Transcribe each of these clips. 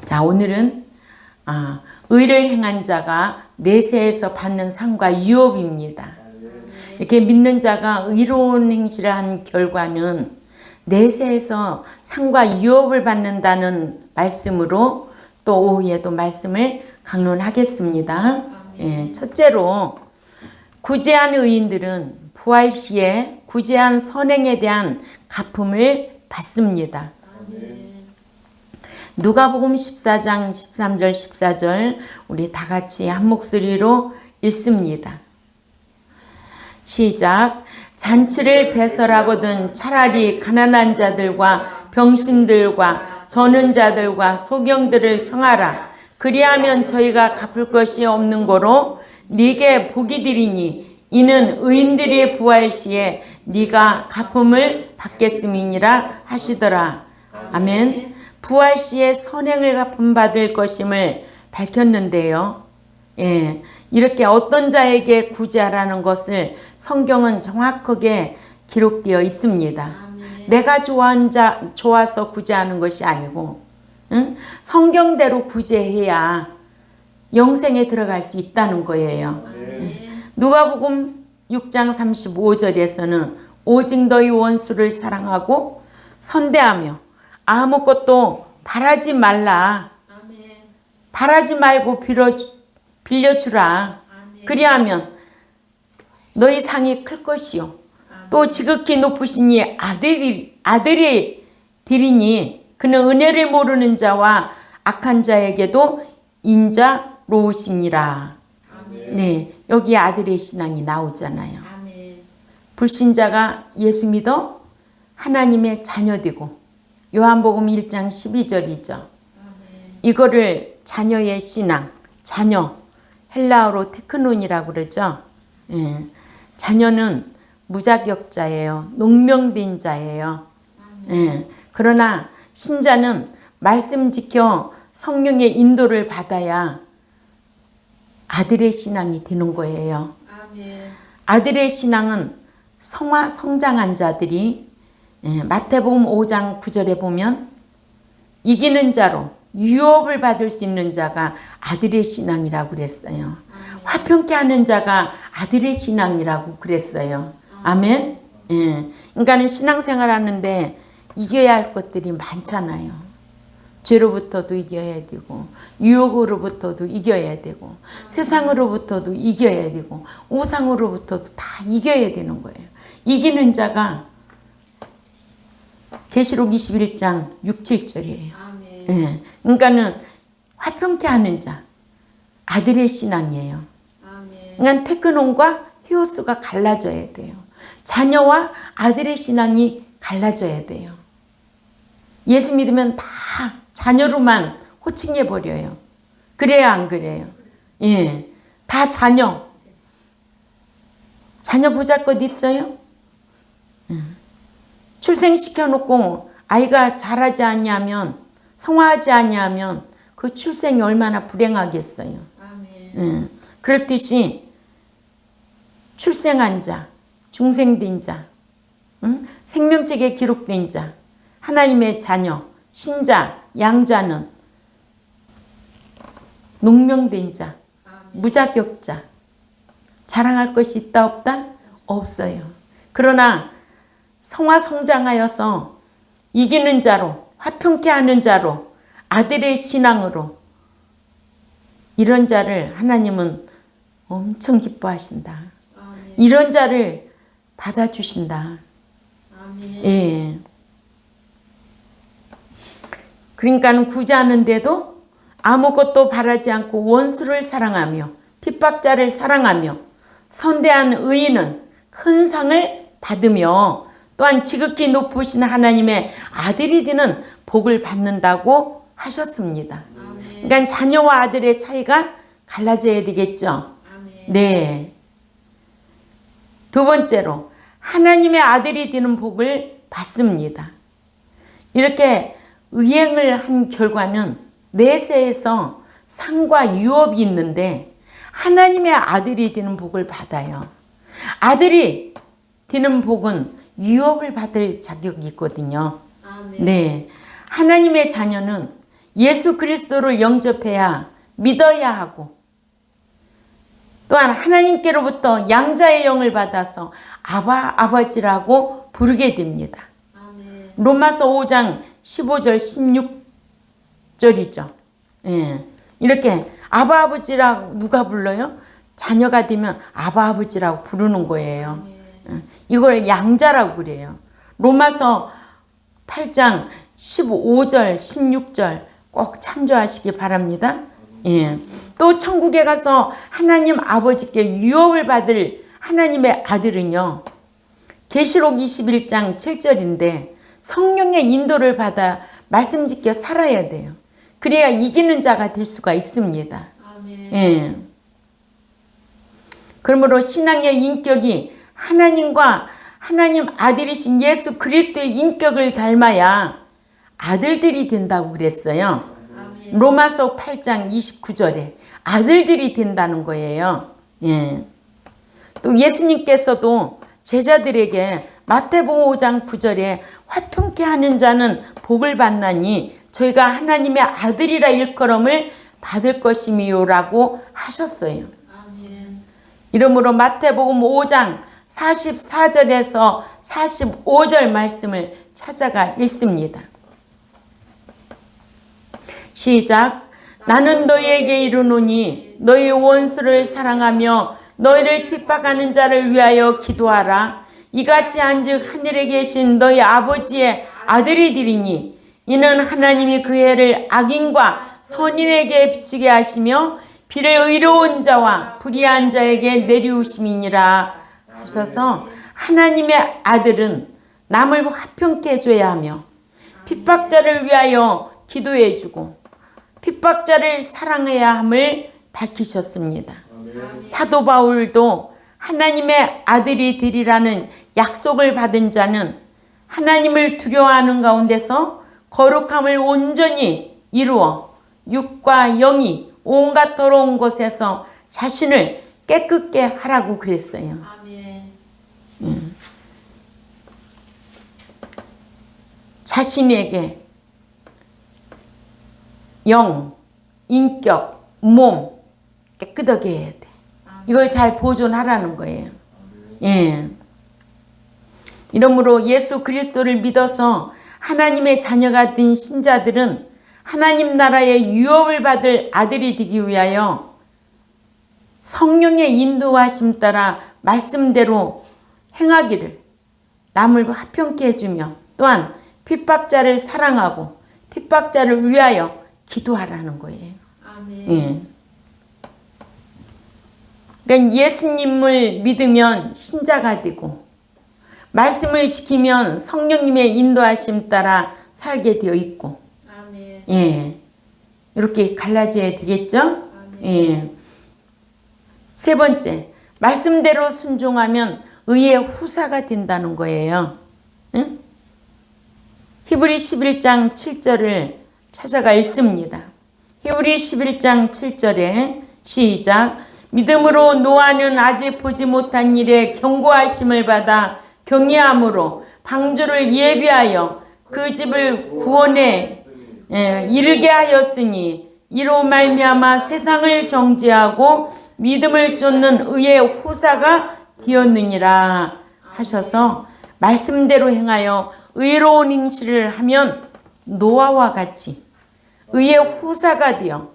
자, 오늘은 의를 행한 자가 내세에서 받는 상과 유업입니다. 이렇게 믿는 자가 의로운 행실을 한 결과는 내세에서 상과 유업을 받는다는 말씀으로 또 오후에도 말씀을 강론하겠습니다. 예, 첫째로 구제한 의인들은 부활 시에 구제한 선행에 대한 갚음을 받습니다. 누가복음 14장 13절 14절 우리 다 같이 한 목소리로 읽습니다. 시작. 잔치를 배설하거든 차라리 가난한 자들과 병신들과 저는 자들과 소경들을 청하라. 그리하면 저희가 갚을 것이 없는 거로 네게 복이 되리니 이는 의인들의 부활 시에 네가 갚음을 받겠음이니라 하시더라. 아멘. 부활 시에 선행을 갚음 받을 것임을 밝혔는데요. 예, 이렇게 어떤 자에게 구제하라는 것을 성경은 정확하게 기록되어 있습니다. 아멘. 내가 좋아서 구제하는 것이 아니고 성경대로 구제해야 영생에 들어갈 수 있다는 거예요. 누가복음 6장 35절에서는 오직 너희 원수를 사랑하고 선대하며 아무것도 바라지 말라. 바라지 말고 빌려주라. 그리하면 너희 상이 클 것이요. 또 지극히 높으신 이 아들이 되리니 그는 은혜를 모르는 자와 악한 자에게도 인자로우시니라. 네, 여기 아들의 신앙이 나오잖아요. 불신자가 예수 믿어 하나님의 자녀되고 요한복음 1장 12절이죠. 이거를 자녀의 신앙, 자녀, 헬라어로 테크논이라고 그러죠. 예, 자녀는 무자격자예요. 농명된 자예요. 예, 그러나 신자는 말씀 지켜 성령의 인도를 받아야 아들의 신앙이 되는 거예요. 아들의 신앙은 성장한 자들이 마태복음 5장 9절에 보면 이기는 자로 유업을 받을 수 있는 자가 아들의 신앙이라고 그랬어요. 화평케 하는 자가 아들의 신앙이라고 그랬어요. 아멘. 예. 그러니까 신앙생활 하는데 이겨야 할 것들이 많잖아요. 죄로부터도 이겨야 되고 유혹으로부터도 이겨야 되고 세상으로부터도 이겨야 되고 우상으로부터도 다 이겨야 되는 거예요. 이기는 자가 계시록 21장 6, 7절이에요. 예. 그러니까는 화평케 하는 자, 아들의 신앙이에요. 그러니까 테크논과 히오스가 갈라져야 돼요. 자녀와 아들의 신앙이 갈라져야 돼요. 예수 믿으면 다 자녀로만 호칭해 버려요. 그래요, 안 그래요? 예, 다 자녀. 자녀 보잘것 있어요? 출생시켜 놓고 아이가 자라지 않냐면 성화하지 않냐면 그 출생이 얼마나 불행하겠어요. 그렇듯이 출생한 자, 중생된 자, 생명책에 기록된 자, 하나님의 자녀, 신자, 양자는 농명된 자, 무자격자, 자랑할 것이 있다 없다? 없어요. 그러나 성화 성장하여서 이기는 자로, 화평케 하는 자로, 아들의 신앙으로 이런 자를 하나님은 엄청 기뻐하신다. 이런 자를 받아주신다. 예. 그러니까 구제하는데도 아무것도 바라지 않고 원수를 사랑하며 핍박자를 사랑하며 선대한 의인은 큰 상을 받으며 또한 지극히 높으신 하나님의 아들이 되는 복을 받는다고 하셨습니다. 그러니까 자녀와 아들의 차이가 갈라져야 되겠죠. 네. 두 번째로 하나님의 아들이 되는 복을 받습니다. 이렇게 의행을 한 결과는 내세에서 상과 유업이 있는데 하나님의 아들이 되는 복을 받아요. 아들이 되는 복은 유업을 받을 자격이 있거든요. 네, 하나님의 자녀는 예수 그리스도를 영접해야 믿어야 하고 또한 하나님께로부터 양자의 영을 받아서 아바 아버지라고 부르게 됩니다. 아멘. 로마서 5장 15절 16절이죠. 예. 이렇게 아바 아버지라고 누가 불러요? 자녀가 되면 아바 아버지라고 부르는 거예요. 이걸 양자라고 그래요. 로마서 8장 15절 16절 꼭 참조하시기 바랍니다. 예. 또 천국에 가서 하나님 아버지께 유업을 받을 하나님의 아들은요, 계시록 21장 7절인데 성령의 인도를 받아 말씀 지켜 살아야 돼요. 그래야 이기는 자가 될 수가 있습니다. 아멘. 예. 그러므로 신앙의 인격이 하나님과 하나님 아들이신 예수 그리스도의 인격을 닮아야 아들들이 된다고 그랬어요. 아멘. 로마서 8장 29절에 아들들이 된다는 거예요. 예. 또 예수님께서도 제자들에게 마태복음 5장 9절에 화평케 하는 자는 복을 받나니 저희가 하나님의 아들이라 일컬음을 받을 것이미요라고 하셨어요. 아멘. 이러므로 마태복음 5장 44절에서 45절 말씀을 찾아가 읽습니다. 시작. 나는 너희에게 이르노니 너희 원수를 사랑하며 너희를 핍박하는 자를 위하여 기도하라. 이같이 한즉 하늘에 계신 너희 아버지의 아들이 되리니 이는 하나님이 그 해를 악인과 선인에게 비추게 하시며 비를 의로운 자와 불의한 자에게 내리우심이니라 하셔서 하나님의 아들은 남을 화평케 해줘야 하며 핍박자를 위하여 기도해주고 핍박자를 사랑해야 함을 밝히셨습니다. 사도 바울도 하나님의 아들이 되리라는 약속을 받은 자는 하나님을 두려워하는 가운데서 거룩함을 온전히 이루어 육과 영이 온갖 더러운 곳에서 자신을 깨끗게 하라고 그랬어요. 아멘. 자신에게 영, 인격, 몸 깨끗하게 해야 돼. 이걸 잘 보존하라는 거예요. 예. 이러므로 예수 그리스도를 믿어서 하나님의 자녀가 된 신자들은 하나님 나라의 유업을 받을 아들이 되기 위하여 성령의 인도하심 따라 말씀대로 행하기를 남을 화평케 해주며 또한 핍박자를 사랑하고 핍박자를 위하여 기도하라는 거예요. 아멘. 예. 그러니까 예수님을 믿으면 신자가 되고 말씀을 지키면 성령님의 인도하심 따라 살게 되어 있고 아멘. 예. 이렇게 갈라져야 되겠죠? 아멘. 예. 세 번째, 말씀대로 순종하면 의의 후사가 된다는 거예요. 응? 히브리 11장 7절을 찾아가 읽습니다. 히브리 11장 7절에 시작. 믿음으로 노아는 아직 보지 못한 일에 경고하심을 받아 경외함으로 방주를 예비하여 그 집을 구원에 이르게 하였으니 이로 말미암아 세상을 정죄하고 믿음을 쫓는 의의 후사가 되었느니라 하셔서 말씀대로 행하여 의로운 행실을 하면 노아와 같이 의의 후사가 되어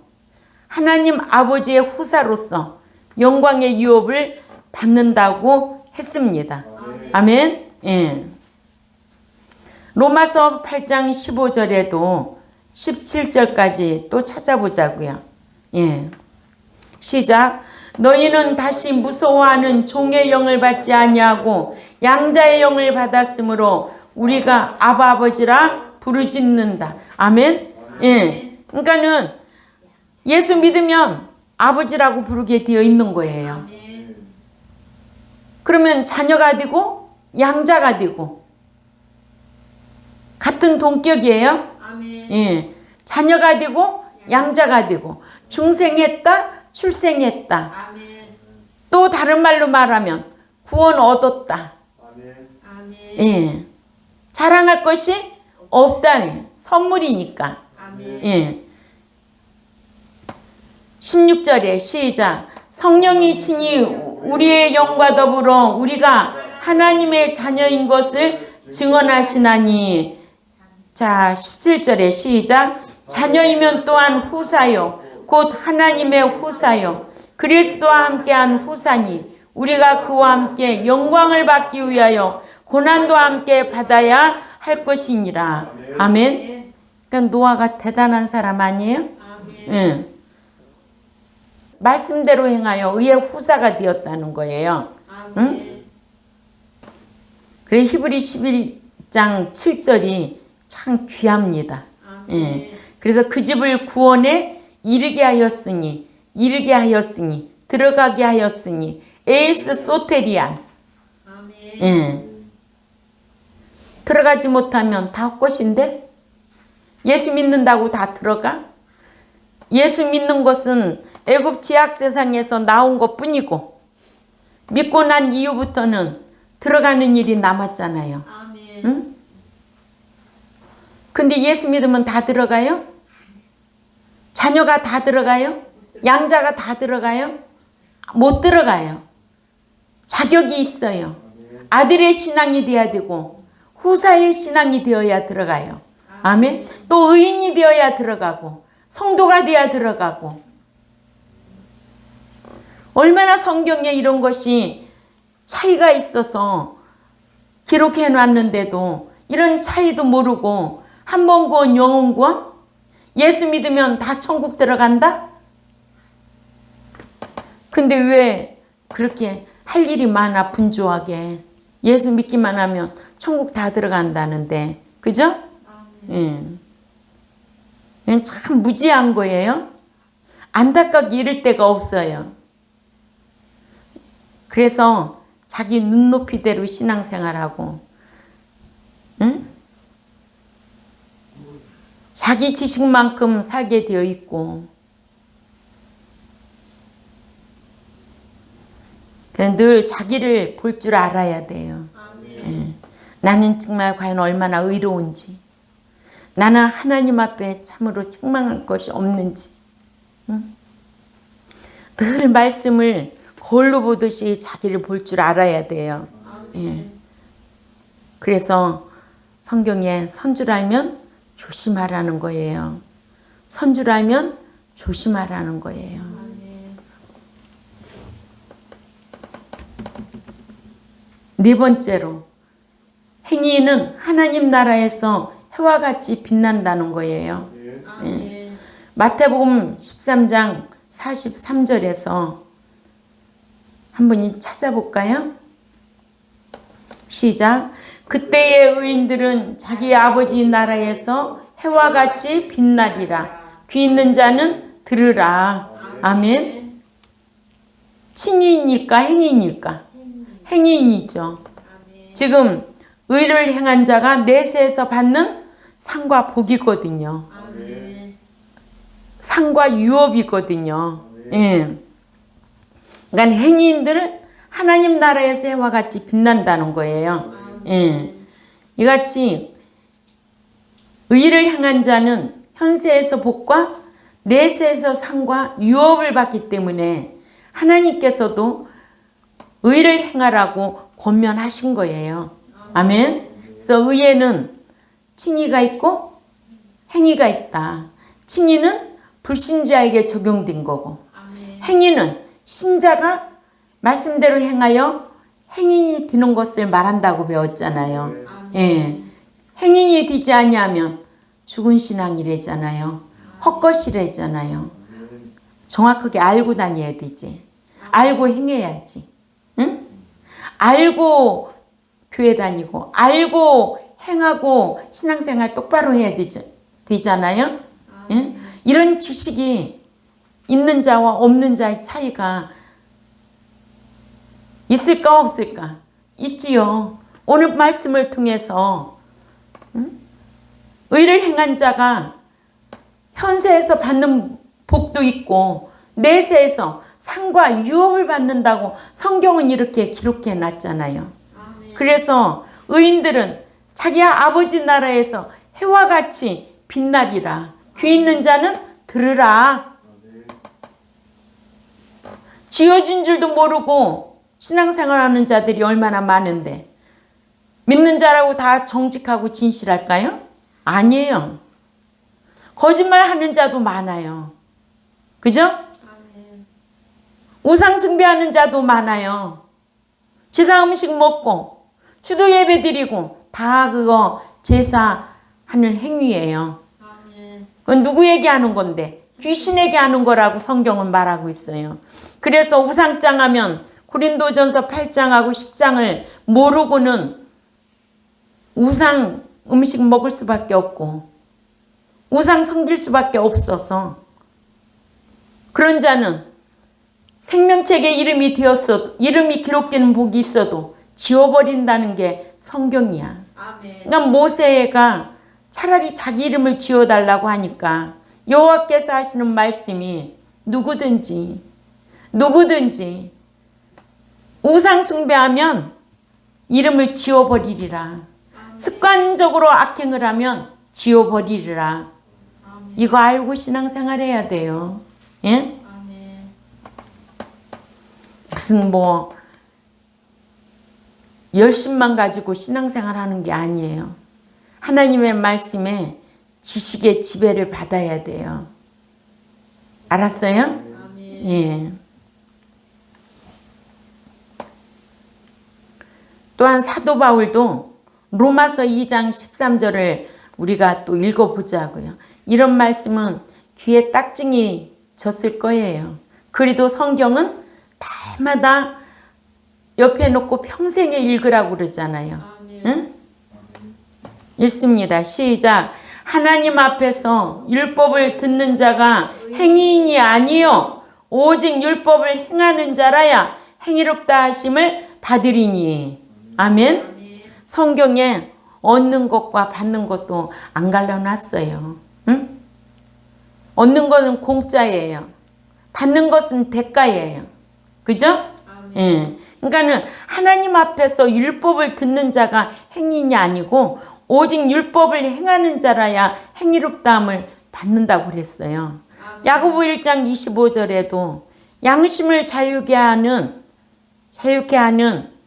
하나님 아버지의 후사로서 영광의 유업을 받는다고 했습니다. 아멘. 예. 로마서 8장 15절에도 17절까지 또 찾아보자고요. 예. 시작. 너희는 다시 무서워하는 종의 영을 받지 아니하고 양자의 영을 받았으므로 우리가 아바 아버지라 부르짖는다. 아멘. 예. 그러니까는 예수 믿으면 아버지라고 부르게 되어 있는 거예요. 그러면 자녀가 되고 양자가 되고 같은 동격이에요. 아멘. 예. 자녀가 되고 양자가 되고 중생했다 출생했다. 아멘. 또 다른 말로 말하면 구원 얻었다. 아멘. 예. 자랑할 것이 없다는 선물이니까. 아멘. 예. 16절에 시작. 성령이 친히 우리의 영과 더불어 우리가 하나님의 자녀인 것을 증언하시나니. 자, 17절에 시작. 자녀이면 또한 후사요 곧 하나님의 후사요 그리스도와 함께한 후사니 우리가 그와 함께 영광을 받기 위하여 고난도 함께 받아야 할 것이니라. 아멘. 그러니까 노아가 대단한 사람 아니에요? 응. 말씀대로 행하여 의의 후사가 되었다는 거예요. 응? 그래 히브리 11장 7절이 참 귀합니다. 예. 그래서 그 집을 구원에 이르게 하였으니 들어가게 하였으니 에일스 소테리안. 예. 들어가지 못하면 다 헛것인데 예수 믿는다고 다 들어가? 예수 믿는 것은 애굽 죄악 세상에서 나온 것뿐이고 믿고 난 이후부터는 들어가는 일이 남았잖아요. 응? 근데 예수 믿으면 다 들어가요? 자녀가 다 들어가요? 양자가 다 들어가요? 못 들어가요. 자격이 있어요. 아들의 신앙이 되어야 되고 후사의 신앙이 되어야 들어가요. 아멘. 또 의인이 되어야 들어가고 성도가 되어야 들어가고. 얼마나 성경에 이런 것이 차이가 있어서 기록해 놨는데도 이런 차이도 모르고 한 번 구원 영원 구원? 예수 믿으면 다 천국 들어간다? 근데 왜 그렇게 할 일이 많아 분주하게. 예수 믿기만 하면 천국 다 들어간다는데. 그죠? 예. 참 무지한 거예요. 안타깝게 이럴 데가 없어요. 그래서 자기 눈높이대로 신앙생활하고 응? 자기 지식만큼 살게 되어 있고 늘 자기를 볼 줄 알아야 돼요. 예. 나는 정말 과연 얼마나 의로운지 나는 하나님 앞에 참으로 책망할 것이 없는지 응? 늘 말씀을 거울로 보듯이 자기를 볼 줄 알아야 돼요. 예. 그래서 성경에 선줄 알면 조심하라는 거예요. 선줄 알면 조심하라는 거예요. 네 번째로 행위는 하나님 나라에서 해와 같이 빛난다는 거예요. 예. 마태복음 13장 43절에서 한번 찾아볼까요? 시작. 그때의 의인들은 자기 아버지 나라에서 해와 같이 빛나리라. 귀 있는 자는 들으라. 아멘. 친인일까 행인일까? 행인이죠. 지금 의를 행한 자가 내세에서 받는 상과 복이거든요. 상과 유업이거든요. 예. 그러니까 행인들은 하나님 나라에서 해와 같이 빛난다는 거예요. 예. 이같이 의를 행한 자는 현세에서 복과 내세에서 상과 유업을 받기 때문에 하나님께서도 의를 행하라고 권면하신 거예요. 아멘. 그래서 의에는 칭의가 있고 행위가 있다. 칭의는 불신자에게 적용된 거고 행위는 신자가 말씀대로 행하여 행인이 되는 것을 말한다고 배웠잖아요. 예. 행인이 되지 아니하면 죽은 신앙이래잖아요. 헛것이래잖아요. 정확하게 알고 다녀야 되지. 알고 행해야지. 응? 알고 교회 다니고 알고 행하고 신앙생활 똑바로 해야 되잖아요. 응? 이런 지식이 있는 자와 없는 자의 차이가 있을까 없을까? 있지요. 오늘 말씀을 통해서 의를 행한 자가 현세에서 받는 복도 있고 내세에서 상과 유업을 받는다고 성경은 이렇게 기록해 놨잖아요. 그래서 의인들은 자기 아버지 나라에서 해와 같이 빛나리라. 귀 있는 자는 들으라. 지어진 줄도 모르고 신앙생활하는 자들이 얼마나 많은데 믿는 자라고 다 정직하고 진실할까요? 아니에요. 거짓말하는 자도 많아요. 그죠? 아멘. 우상 숭배하는 자도 많아요. 제사 음식 먹고 수도 예배 드리고 다 그거 제사하는 행위예요. 아멘. 그건 누구에게 하는 건데? 귀신에게 하는 거라고 성경은 말하고 있어요. 그래서 우상장 하면 고린도전서 8장하고 10장을 모르고는 우상 음식 먹을 수밖에 없고 우상 섬길 수밖에 없어서 그런 자는 생명책에 이름이 기록되는 복이 있어도 지워버린다는 게 성경이야. 아멘. 그러니까 모세가 차라리 자기 이름을 지워달라고 하니까 여호와께서 하시는 말씀이 누구든지 우상 숭배하면 이름을 지워버리리라. 습관적으로 악행을 하면 지워버리리라. 아멘. 이거 알고 신앙생활해야 돼요. 예? 아멘. 무슨 뭐 열심만 가지고 신앙생활하는 게 아니에요. 하나님의 말씀에 지식의 지배를 받아야 돼요. 알았어요? 아멘. 예. 또한 사도 바울도 로마서 2장 13절을 우리가 또 읽어보자고요. 이런 말씀은 귀에 딱증이 졌을 거예요. 그래도 성경은 달마다 옆에 놓고 평생에 읽으라고 그러잖아요. 아멘. 응? 읽습니다. 시작. 하나님 앞에서 율법을 듣는 자가 행위인이 아니요 오직 율법을 행하는 자라야 행위롭다 하심을 받으리니. 아멘. 아멘. 성경에 얻는 것과 받는 것도 안 갈라놨어요. 응? 얻는 것은 공짜예요. 받는 것은 대가예요. 그죠? 아멘. 예. 그러니까는 하나님 앞에서 율법을 듣는 자가 행위인이 아니고 오직 율법을 행하는 자라야 행위롭다함을 받는다고 그랬어요. 아멘. 야고보 1장 25절에도 양심을 자유케 하는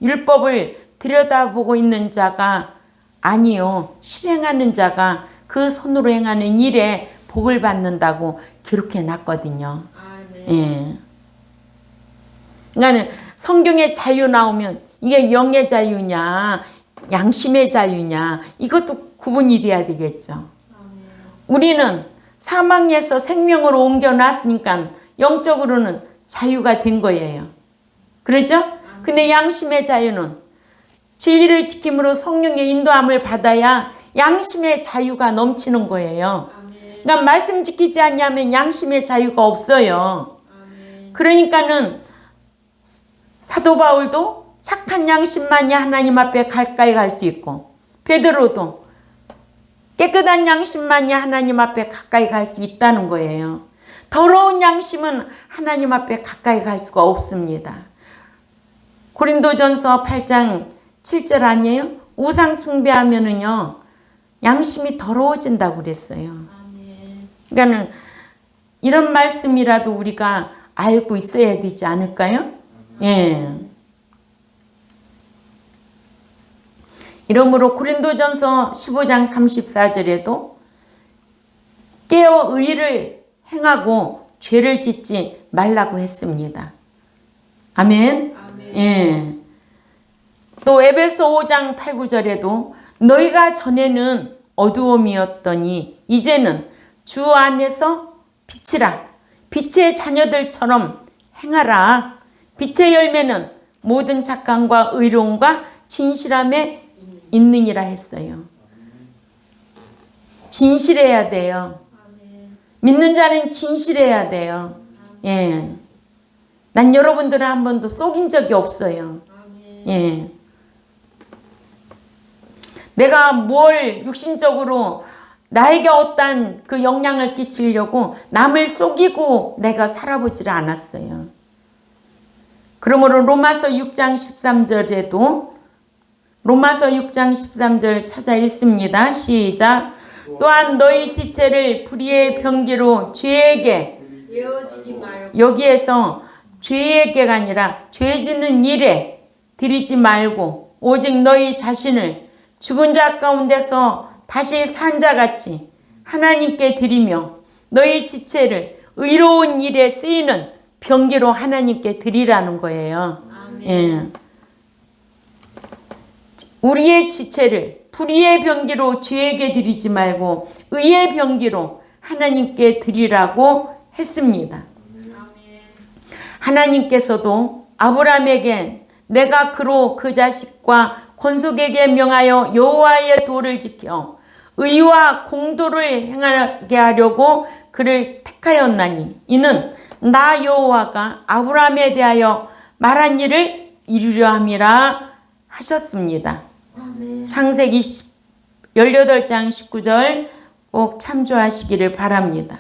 율법을 들여다보고 있는 자가 아니요 실행하는 자가 그 손으로 행하는 일에 복을 받는다고 기록해 놨거든요. 아멘. 예. 그러니까 성경에 자유 나오면 이게 영의 자유냐 양심의 자유냐 이것도 구분이 돼야 되겠죠. 아멘. 우리는 사망에서 생명으로 옮겨놨으니까 영적으로는 자유가 된 거예요. 그렇죠? 근데 양심의 자유는 진리를 지킴으로 성령의 인도함을 받아야 양심의 자유가 넘치는 거예요. 아멘. 그러니까 말씀 지키지 않냐면 양심의 자유가 없어요. 아멘. 그러니까는 사도 바울도 착한 양심만이 하나님 앞에 가까이 갈 수 있고 베드로도 깨끗한 양심만이 하나님 앞에 가까이 갈 수 있다는 거예요. 더러운 양심은 하나님 앞에 가까이 갈 수가 없습니다. 고린도전서 8장 7절 아니에요? 우상 숭배하면은요 양심이 더러워진다고 그랬어요. 아멘. 그러니까는 이런 말씀이라도 우리가 알고 있어야 되지 않을까요? 예. 이러므로 고린도전서 15장 34절에도 깨어 의를 행하고 죄를 짓지 말라고 했습니다. 아멘. 아멘. 예. 또 에베소 5장 8, 9절에도 너희가 전에는 어두움이었더니 이제는 주 안에서 빛이라 빛의 자녀들처럼 행하라. 빛의 열매는 모든 착함과 의로움과 진실함에 있느니라 했어요. 진실해야 돼요. 아멘. 믿는 자는 진실해야 돼요. 예. 난 여러분들을 한 번도 속인 적이 없어요. 아멘. 예. 내가 뭘 육신적으로 나에게 어떤 그 영향을 끼치려고 남을 속이고 내가 살아보지를 않았어요. 그러므로 로마서 6장 13절에도 로마서 6장 13절 찾아 읽습니다. 시작. 또한 너희 지체를 불의의 병기로 죄에게 예어지지 말고 여기에서 죄에게가 아니라 죄 짓는 일에 드리지 말고 오직 너희 자신을 죽은 자 가운데서 다시 산 자같이 하나님께 드리며 너희 지체를 의로운 일에 쓰이는 병기로 하나님께 드리라는 거예요. 예. 우리의 지체를 불의의 병기로 죄에게 드리지 말고 의의 병기로 하나님께 드리라고 했습니다. 하나님께서도 아브라함에게 내가 그로 그 자식과 권속에게 명하여 여호와의 도를 지켜 의와 공도를 행하게 하려고 그를 택하였나니 이는 나 여호와가 아브라함에 대하여 말한 일을 이루려 함이라 하셨습니다. 창세기 18장 19절 꼭 참조하시기를 바랍니다.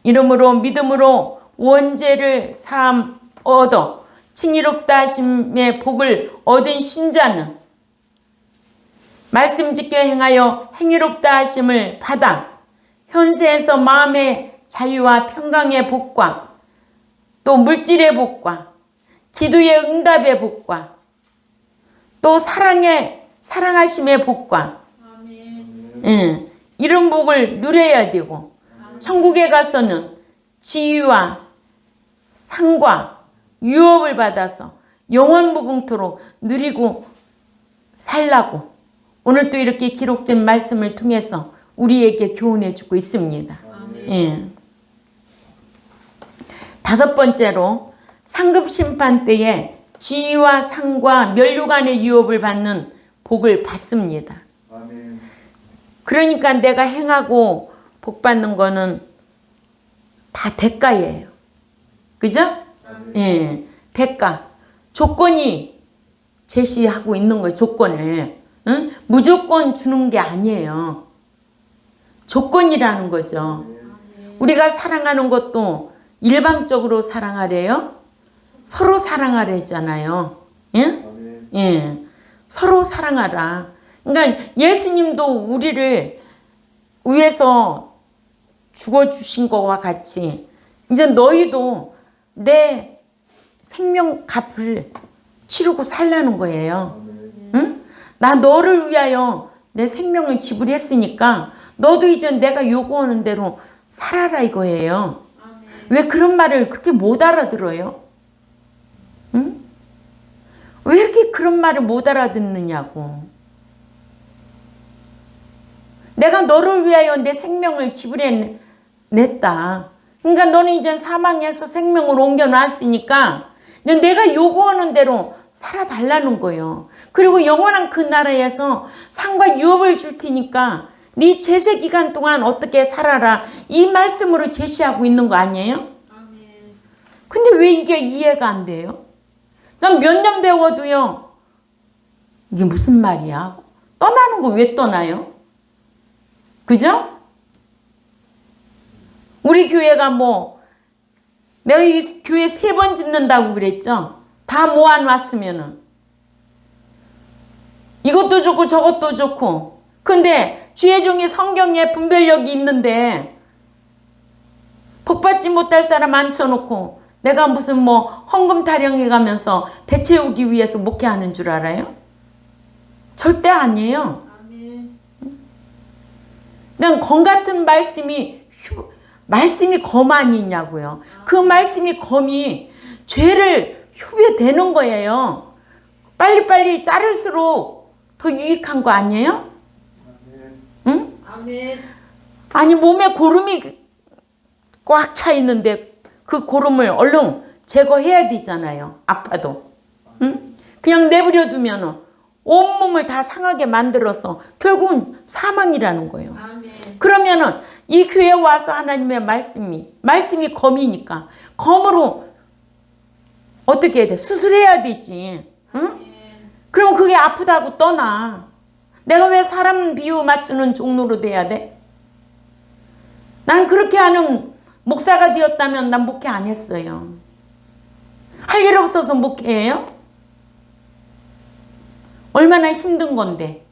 이러므로 믿음으로 원죄를 사함 얻어 칭의롭다 하심의 복을 얻은 신자는 말씀 지켜 행하여 행위롭다 하심을 받아 현세에서 마음의 자유와 평강의 복과 또 물질의 복과 기도의 응답의 복과 또 사랑하심의 복과 이런 복을 누려야 되고 천국에 가서는 지위와 상과 유업을 받아서 영원 무궁토록 누리고 살라고 오늘 또 이렇게 기록된 말씀을 통해서 우리에게 교훈해 주고 있습니다. 예. 다섯 번째로 상급 심판 때에 지위와 상과 면류관의 유업을 받는 복을 받습니다. 그러니까 내가 행하고 복 받는 거는 다 대가예요. 그죠? 예. 대가. 조건이 제시하고 있는 거예요. 조건을. 응? 무조건 주는 게 아니에요. 조건이라는 거죠. 우리가 사랑하는 것도 일방적으로 사랑하래요? 서로 사랑하래잖아요. 예? 예. 서로 사랑하라. 그러니까 예수님도 우리를 위해서 죽어주신 것과 같이 이제 너희도 내 생명값을 치르고 살라는 거예요. 응? 나 너를 위하여 내 생명을 지불했으니까 너도 이제 내가 요구하는 대로 살아라 이거예요. 왜 그런 말을 그렇게 못 알아들어요? 응? 왜 이렇게 그런 말을 못 알아듣느냐고. 내가 너를 위하여 내 생명을 지불해냈다. 그러니까 너는 이제 사망에서 생명을 옮겨놨으니까 이제 내가 요구하는 대로 살아달라는 거예요. 그리고 영원한 그 나라에서 상과 유업을 줄 테니까 네 제세 기간 동안 어떻게 살아라. 이 말씀으로 제시하고 있는 거 아니에요? 근데 왜 이게 이해가 안 돼요? 그럼 몇 년 배워도요. 이게 무슨 말이야? 떠나는 거 왜 떠나요? 그죠? 우리 교회가 내가 이 교회 3번 짓는다고 그랬죠? 다 모아놨으면은. 이것도 좋고 저것도 좋고. 근데 주의 종이 성경에 분별력이 있는데 복받지 못할 사람 앉혀놓고 내가 무슨 헌금 타령해 가면서 배 채우기 위해서 목회하는 줄 알아요? 절대 아니에요. 그냥 검 같은 말씀이 검 아니냐고요. 그 말씀이 검이 죄를 휴배되는 거예요. 빨리빨리 자를수록 더 유익한 거 아니에요? 응? 아니 몸에 고름이 꽉 차 있는데 그 고름을 얼른 제거해야 되잖아요. 아파도. 응? 그냥 내버려 두면 온몸을 다 상하게 만들어서 결국은 사망이라는 거예요. 그러면은 이 교회에 와서 하나님의 말씀이 검이니까 검으로 어떻게 해야 돼? 수술해야 되지. 응? 그럼 그게 아프다고 떠나. 내가 왜 사람 비유 맞추는 종로로 돼야 돼? 난 그렇게 하는 목사가 되었다면 난 목회 안 했어요. 할 일 없어서 목회해요? 얼마나 힘든 건데.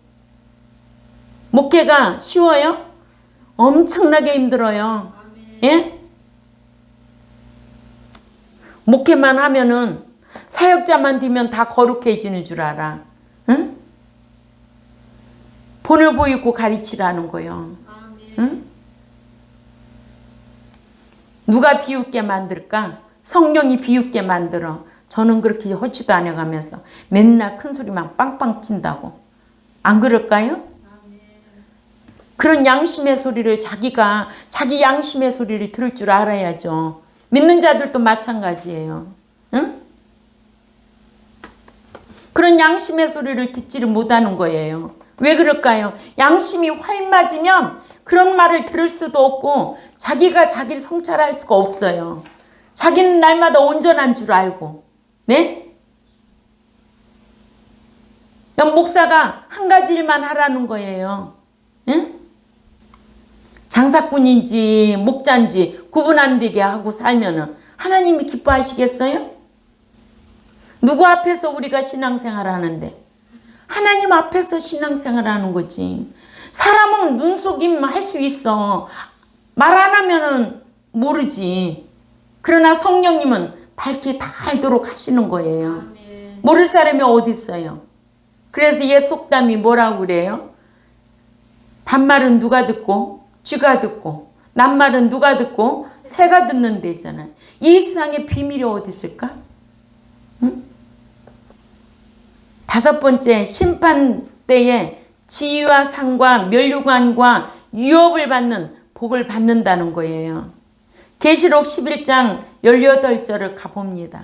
목회가 쉬워요? 엄청나게 힘들어요. 예? 목회만 하면은 사역자만 되면 다 거룩해지는 줄 알아. 응? 본을 보이고 가르치라는 거요. 응? 누가 비웃게 만들까? 성령이 비웃게 만들어. 저는 그렇게 허치도 안 해가면서 맨날 큰 소리만 빵빵 친다고. 안 그럴까요? 그런 양심의 소리를 자기가 자기 양심의 소리를 들을 줄 알아야죠. 믿는 자들도 마찬가지예요. 응? 그런 양심의 소리를 듣지를 못하는 거예요. 왜 그럴까요? 양심이 활 맞으면 그런 말을 들을 수도 없고 자기가 자기를 성찰할 수가 없어요. 자기는 날마다 온전한 줄 알고. 네? 목사가 한 가지 일만 하라는 거예요. 응? 장사꾼인지 목자인지 구분 안 되게 하고 살면은 하나님이 기뻐하시겠어요? 누구 앞에서 우리가 신앙생활 하는데? 하나님 앞에서 신앙생활 하는 거지. 사람은 눈속임 할 수 있어. 말 안 하면은 모르지. 그러나 성령님은 밝게 다 알도록 하시는 거예요. 모를 사람이 어디 있어요? 그래서 옛 속담이 뭐라고 그래요? 반말은 누가 듣고 쥐가 듣고 낱말은 누가 듣고 새가 듣는 데잖아요. 이 세상에 비밀이 어디 있을까? 응? 5번째, 심판 때에 지위와 상과 멸류관과 유업을 받는 복을 받는다는 거예요. 계시록 11장 18절을 가봅니다.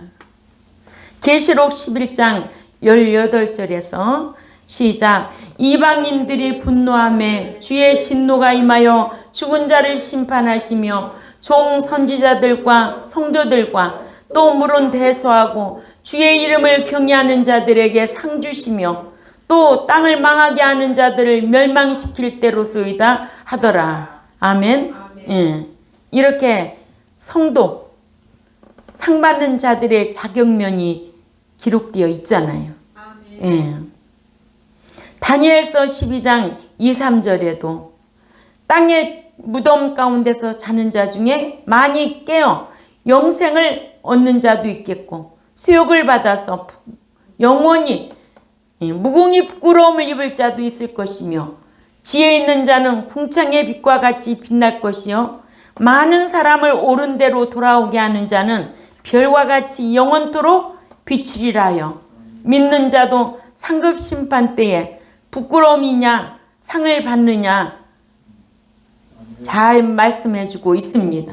계시록 11장 18절에서 시작. 이방인들이 분노하며 주의 진노가 임하여 죽은 자를 심판하시며 종 선지자들과 성도들과 또 물은 대소하고 주의 이름을 경외하는 자들에게 상 주시며 또 땅을 망하게 하는 자들을 멸망시킬 때로소이다 하더라. 아멘. 예. 이렇게 성도 상 받는 자들의 자격면이 기록되어 있잖아요. 예. 다니엘서 12장 2, 3절에도 땅의 무덤 가운데서 자는 자 중에 많이 깨어 영생을 얻는 자도 있겠고 수욕을 받아서 영원히 무궁히 부끄러움을 입을 자도 있을 것이며 지혜 있는 자는 궁창의 빛과 같이 빛날 것이요 많은 사람을 옳은 대로 돌아오게 하는 자는 별과 같이 영원토록 비추리라 하여 믿는 자도 상급 심판 때에 부끄러움이냐 상을 받느냐 잘 말씀해주고 있습니다.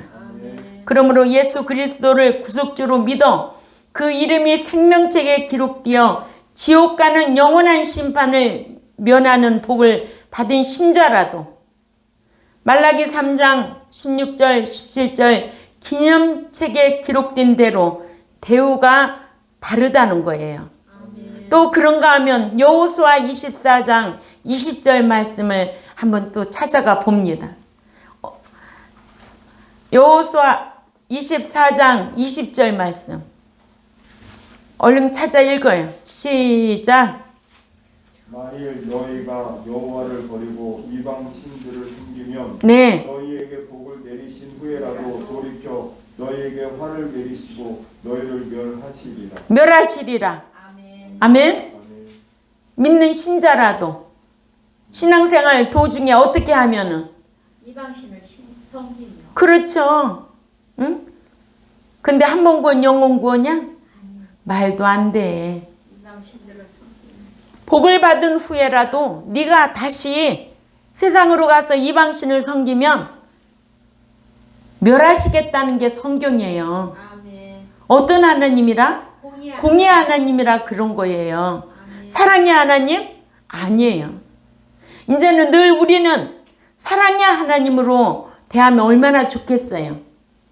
그러므로 예수 그리스도를 구속주로 믿어 그 이름이 생명책에 기록되어 지옥 가는 영원한 심판을 면하는 복을 받은 신자라도 말라기 3장 16절 17절 기념책에 기록된 대로 대우가 다르다는 거예요. 또 그런가 하면 여호수아 24장 20절 말씀을 한번 또 찾아가 봅니다. 여호수아 24장 20절 말씀 얼른 찾아 읽어요. 시작. 만일 너희가 여호와를 버리고 이방 신들을 섬기면 네. 너희에게 복을 내리신 후에라도 돌이켜 너희에게 화를 내리시고 너희를 멸하시리라. 멸하시리라. 아멘. 아멘. 믿는 신자라도 신앙생활 도중에 어떻게 하면은 이방신을 섬기며. 그렇죠. 응? 근데 한 번 구원 영혼 구원이야? 말도 안 돼. 이방신들을 섬기며. 복을 받은 후에라도 네가 다시 세상으로 가서 이방신을 섬기면 멸하시겠다는 게 성경이에요. 아멘. 어떤 하나님이라? 공의 공의 하나님이라 그런 거예요. 아멘. 사랑의 하나님? 아니에요. 이제는 늘 우리는 사랑의 하나님으로 대하면 얼마나 좋겠어요.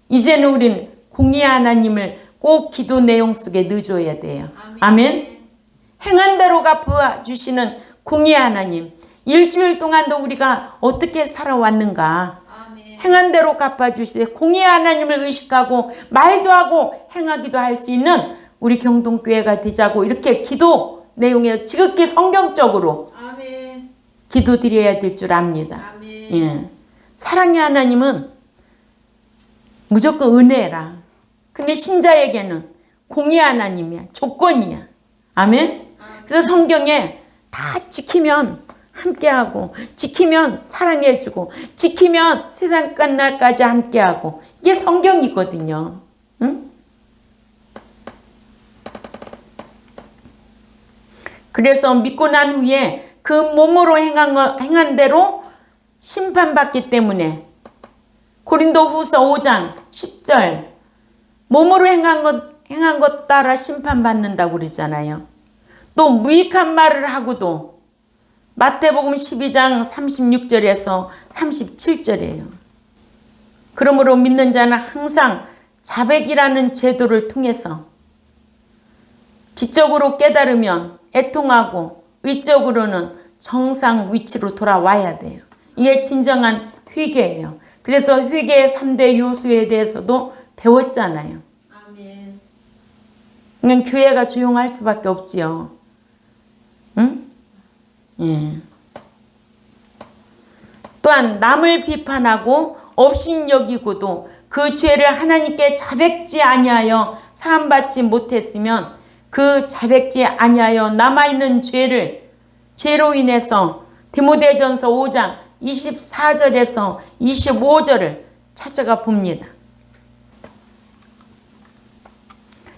이제는 우리는 공의 하나님을 꼭 기도 내용 속에 넣어줘야 돼요. 아멘. 행한 대로 갚아주시는 공의 하나님. 일주일 동안도 우리가 어떻게 살아왔는가. 아멘. 행한 대로 갚아주시되 공의 하나님을 의식하고 말도 하고 행하기도 할 수 있는 우리 경동교회가 되자고 이렇게 기도 내용에 지극히 성경적으로 아멘. 기도드려야 될 줄 압니다. 아멘. 예. 사랑의 하나님은 무조건 은혜라. 근데 신자에게는 공의 하나님이야. 조건이야. 아멘? 그래서 성경에 다 지키면 함께하고, 지키면 사랑해주고, 지키면 세상 끝날까지 함께하고, 이게 성경이거든요. 응? 그래서 믿고 난 후에 그 몸으로 행한 대로 심판받기 때문에 고린도후서 5장 10절 몸으로 행한 것 따라 심판받는다고 그러잖아요. 또 무익한 말을 하고도 마태복음 12장 36절에서 37절이에요. 그러므로 믿는 자는 항상 자백이라는 제도를 통해서 지적으로 깨달으면 애통하고 의적으로는 정상 위치로 돌아와야 돼요. 이게 진정한 회개예요. 그래서 회개의 3대 요소에 대해서도 배웠잖아요. 아멘. 그냥 교회가 조용할 수밖에 없지요. 응? 예. 또한 남을 비판하고 업신여기고도 그 죄를 하나님께 자백지 아니하여 사함받지 못했으면 그 자백지 아니하여 남아있는 죄로 인해서 디모데전서 5장 24절에서 25절을 찾아가 봅니다.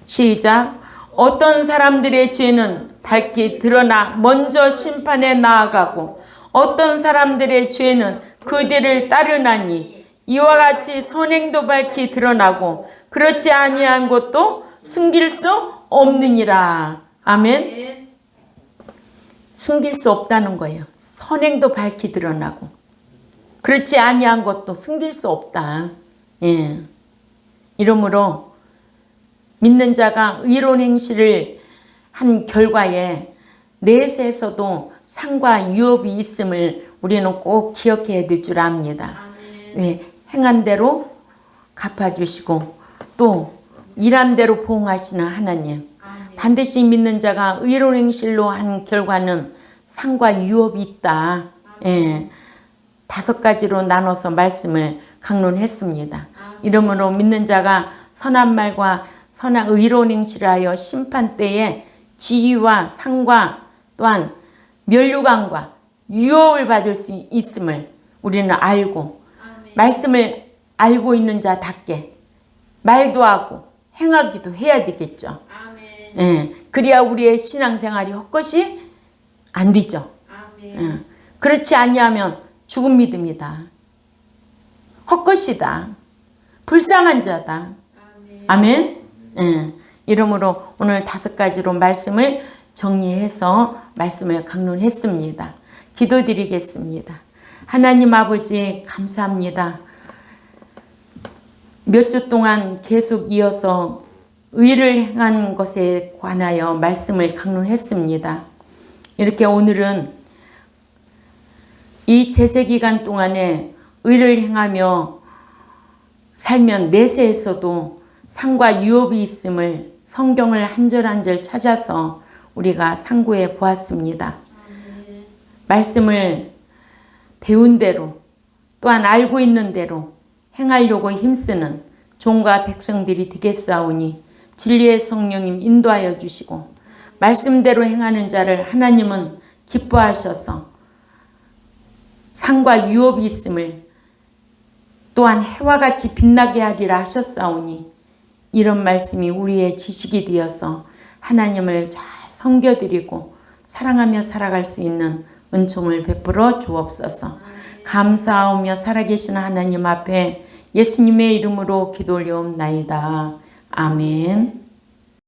시작. 어떤 사람들의 죄는 밝히 드러나 먼저 심판에 나아가고 어떤 사람들의 죄는 그들을 따르나니 이와 같이 선행도 밝히 드러나고 그렇지 아니한 것도 숨길 수 없느니라. 아멘. 숨길 수 없다는 거예요. 선행도 밝히 드러나고 그렇지 아니한 것도 숨길 수 없다. 예. 이러므로 믿는 자가 의로운 행실을 한 결과에 내세에서도 상과 유업이 있음을 우리는 꼭 기억해야 될 줄 압니다. 왜? 행한 대로 갚아주시고 또 일한 대로 보응하시는 하나님. 반드시 믿는 자가 의로운 행실로 한 결과는 상과 유업이 있다. 예. 5가지로 나눠서 말씀을 강론했습니다. 이러므로 믿는 자가 선한 말과 선한 의로운 행실을 하여 심판 때에 지위와 상과 또한 면류관과 유업을 받을 수 있음을 우리는 알고 말씀을 알고 있는 자답게 말도 하고 행하기도 해야 되겠죠. 예, 그래야 우리의 신앙생활이 헛것이 안 되죠. 예, 그렇지 아니하면 죽은 믿음이다. 헛것이다. 불쌍한 자다. 아멘. 예, 이러므로 오늘 5가지로 말씀을 정리해서 말씀을 강론했습니다. 기도드리겠습니다. 하나님 아버지 감사합니다. 몇 주 동안 계속 이어서 의를 행한 것에 관하여 말씀을 강론했습니다. 이렇게 오늘은 이 제세기간 동안에 의를 행하며 살면 내세에서도 상과 유업이 있음을 성경을 한 절 한 절 찾아서 우리가 상고해 보았습니다. 말씀을 배운 대로 또한 알고 있는 대로 행하려고 힘쓰는 종과 백성들이 되겠사오니 진리의 성령님 인도하여 주시고 말씀대로 행하는 자를 하나님은 기뻐하셔서 상과 유업이 있음을 또한 해와 같이 빛나게 하리라 하셨사오니 이런 말씀이 우리의 지식이 되어서 하나님을 잘 섬겨드리고 사랑하며 살아갈 수 있는 은총을 베풀어 주옵소서. 감사하며 살아계신 하나님 앞에 예수님의 이름으로 기도 올려옵나이다. 아멘.